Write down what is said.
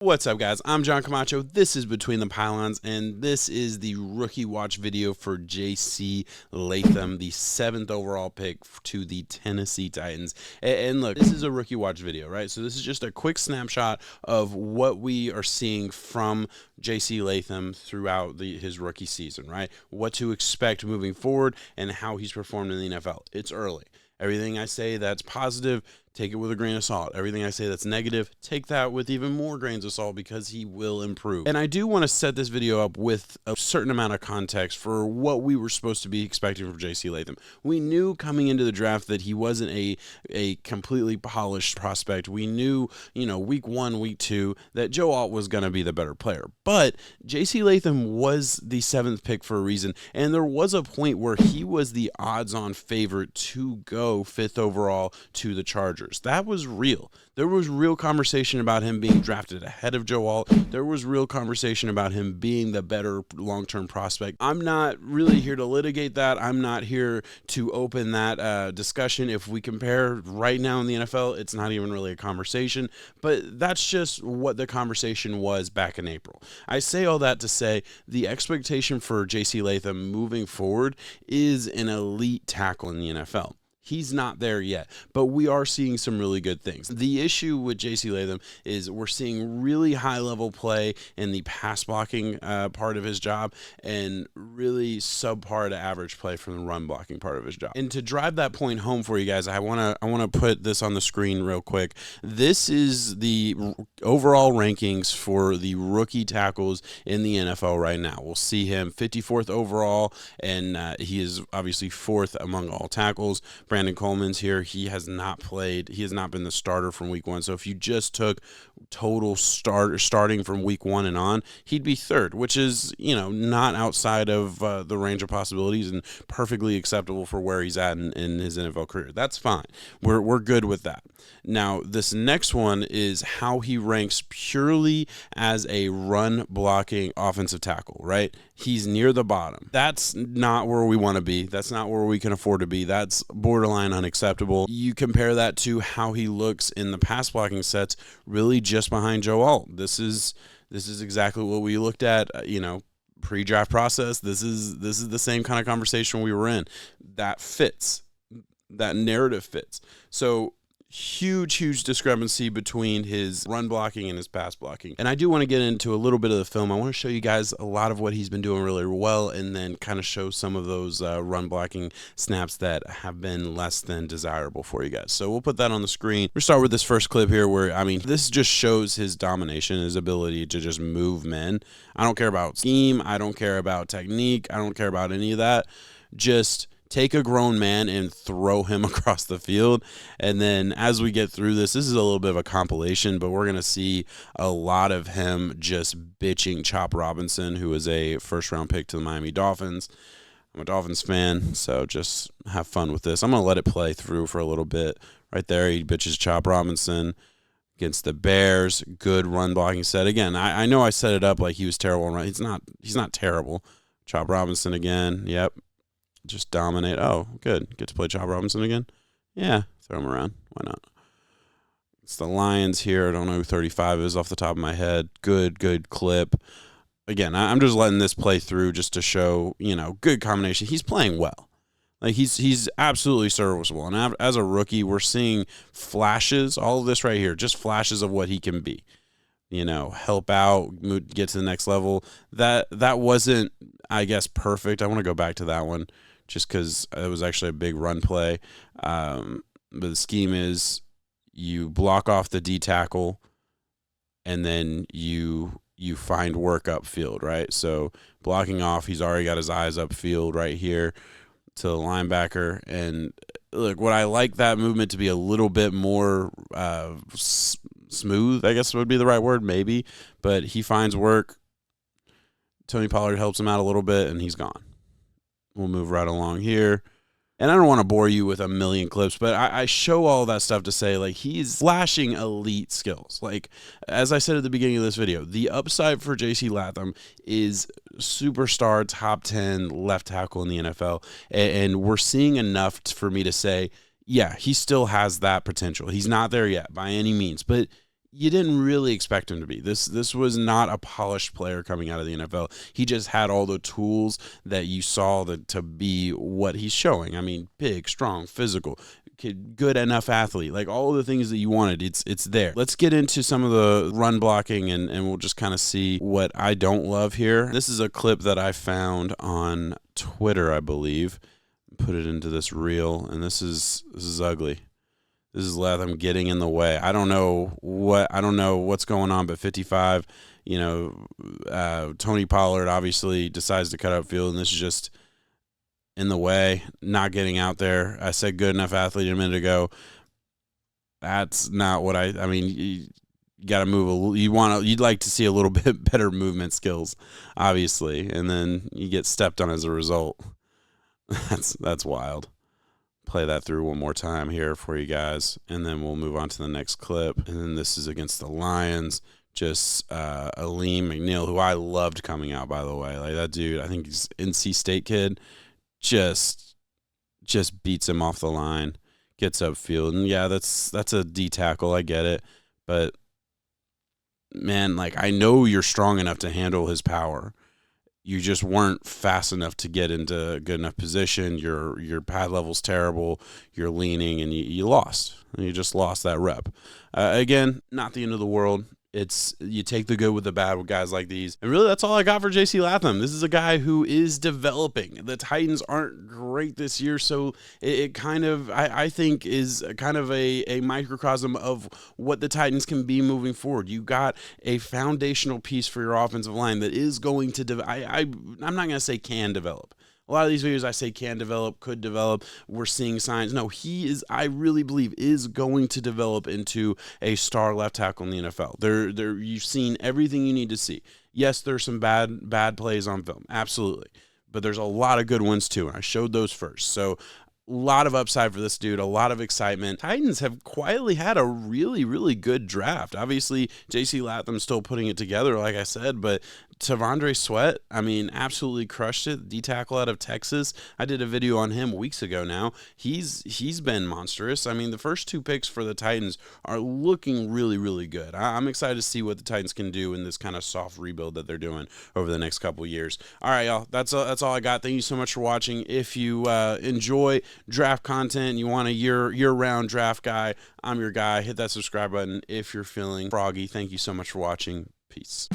What's up, guys? I'm John Camacho. This is Between the Pylons, and this is the rookie watch video for J.C. Latham, the 7th overall pick to the Tennessee Titans. And look, this is a rookie watch video, right? So this is just a quick snapshot of what we are seeing from J.C. Latham throughout his rookie season, right? What to expect moving forward and how he's performed in the NFL. It's early. Everything I say that's positive, take it with a grain of salt. Everything I say that's negative, take that with even more grains of salt because he will improve. And I do want to set this video up with a certain amount of context for what we were supposed to be expecting from J.C. Latham. We knew coming into the draft that he wasn't a completely polished prospect. We knew, week 1, week 2, that Joe Alt was going to be the better player. But J.C. Latham was the 7th pick for a reason, and there was a point where he was the odds-on favorite to go 5th overall to the Chargers. That was real. There was real conversation about him being drafted ahead of Joe Alt. There was real conversation about him being the better long-term prospect. I'm not really here to litigate that. I'm not here to open that discussion. If we compare right now in the NFL, it's not even really a conversation, but that's just what the conversation was back in April. I say all that to say the expectation for J.C. Latham moving forward is an elite tackle in the NFL. He's not there yet, but we are seeing some really good things. The issue with J.C. Latham is we're seeing really high-level play in the pass blocking part of his job and really subpar to average play from the run blocking part of his job. And to drive that point home for you guys, I want to put this on the screen real quick. This is the overall rankings for the rookie tackles in the NFL right now. We'll see him 54th overall, and he is obviously 4th among all tackles. Brandon Coleman's here. He has not played. He has not been the starter from week 1. So if you just took total starting from week 1 and on, he'd be 3rd, which is, not outside of the range of possibilities and perfectly acceptable for where he's at in his NFL career. That's fine. We're good with that. Now, this next one is how he ranks purely as a run blocking offensive tackle, right? He's near the bottom. That's not where we want to be. That's not where we can afford to be. That's borderline unacceptable. You compare that to how he looks in the pass blocking sets, really just behind Joe Alt. This is exactly what we looked at, pre-draft process. This is the same kind of conversation we were in. That fits. That narrative fits. So huge discrepancy between his run blocking and his pass blocking. And I do want to get into a little bit of the film. I want to show you guys a lot of what he's been doing really well and then kind of show some of those run blocking snaps that have been less than desirable for you guys. So we'll put that on the screen. We'll start with this first clip here where, this just shows his domination, his ability to just move men. I don't care about scheme. I don't care about technique. I don't care about any of that. Just take a grown man and throw him across the field. And then as we get through this is a little bit of a compilation, but we're going to see a lot of him just bitching Chop Robinson, who is a first-round pick to the Miami Dolphins. I'm a Dolphins fan, so just have fun with this. I'm going to let it play through for a little bit. Right there, he bitches Chop Robinson against the Bears. Good run blocking set. Again, I know I set it up like he was terrible. He's not terrible. Chop Robinson again. Yep. Just dominate. Oh, good. Get to play Chop Robinson again? Yeah, throw him around. Why not? It's the Lions here. I don't know who 35 is off the top of my head. Good clip. Again, I'm just letting this play through just to show, good combination. He's playing well. Like, he's absolutely serviceable. And as a rookie, we're seeing flashes, all of this right here, just flashes of what he can be. Help out, get to the next level. That wasn't, I guess, perfect. I want to go back to that one just because it was actually a big run play. But the scheme is you block off the D tackle and then you find work upfield, right? So blocking off, he's already got his eyes upfield right here to the linebacker. And look, what I like that movement to be a little bit more smooth, I guess would be the right word, maybe. But he finds work. Tony Pollard helps him out a little bit, and he's gone. We'll move right along here. And I don't want to bore you with a million clips, but I show all that stuff to say, like, he's flashing elite skills. Like, as I said at the beginning of this video, the upside for J.C. Latham is superstar top 10 left tackle in the NFL. And we're seeing enough for me to say, yeah, he still has that potential. He's not there yet by any means, but you didn't really expect him to be. This was not a polished player coming out of the NFL. He just had all the tools that you saw to be what he's showing. I mean, big, strong, physical, good enough athlete, like all the things that you wanted. It's there. Let's get into some of the run blocking, and we'll just kind of see what I don't love here. This is a clip that I found on Twitter, I believe. Put it into this reel, and this is ugly. This is Latham getting in the way. I don't know what's going on, but 55, Tony Pollard obviously decides to cut upfield, and this is just in the way, not getting out there. I said good enough athlete a minute ago. That's not what I mean, you got to move you'd like to see a little bit better movement skills, obviously, and then you get stepped on as a result. That's wild. Play that through one more time here for you guys, and then we'll move on to the next clip. And then this is against the Lions. Just Aleem McNeil, who I loved coming out, by the way. Like, that dude, I think he's NC State kid, just beats him off the line, gets upfield. And yeah, that's a D tackle, I get it. But man, like, I know you're strong enough to handle his power. You just weren't fast enough to get into a good enough position. Your pad level's terrible. You're leaning, and you lost. You just lost that rep. Again, not the end of the world. It's you take the good with the bad with guys like these. And really, that's all I got for J.C. Latham. This is a guy who is developing. The Titans aren't great this year, so it kind of, I think, is kind of a microcosm of what the Titans can be moving forward. You got a foundational piece for your offensive line that is going to, I'm not going to say can develop. A lot of these videos I say can develop, could develop. We're seeing signs. No, he is, I really believe, is going to develop into a star left tackle in the NFL. You've seen everything you need to see. Yes, there's some bad plays on film. Absolutely. But there's a lot of good ones too, and I showed those first. So a lot of upside for this dude, a lot of excitement. Titans have quietly had a really, really good draft. Obviously, J.C. Latham's still putting it together, like I said, but T'Vondre Sweat, I mean, absolutely crushed it. D-tackle out of Texas. I did a video on him weeks ago now. He's been monstrous. I mean, the first two picks for the Titans are looking really, really good. I'm excited to see what the Titans can do in this kind of soft rebuild that they're doing over the next couple years. All right, y'all. That's all I got. Thank you so much for watching. If you enjoy draft content, you want a year-round draft guy, I'm your guy. Hit that subscribe button if you're feeling froggy. Thank you so much for watching. Peace.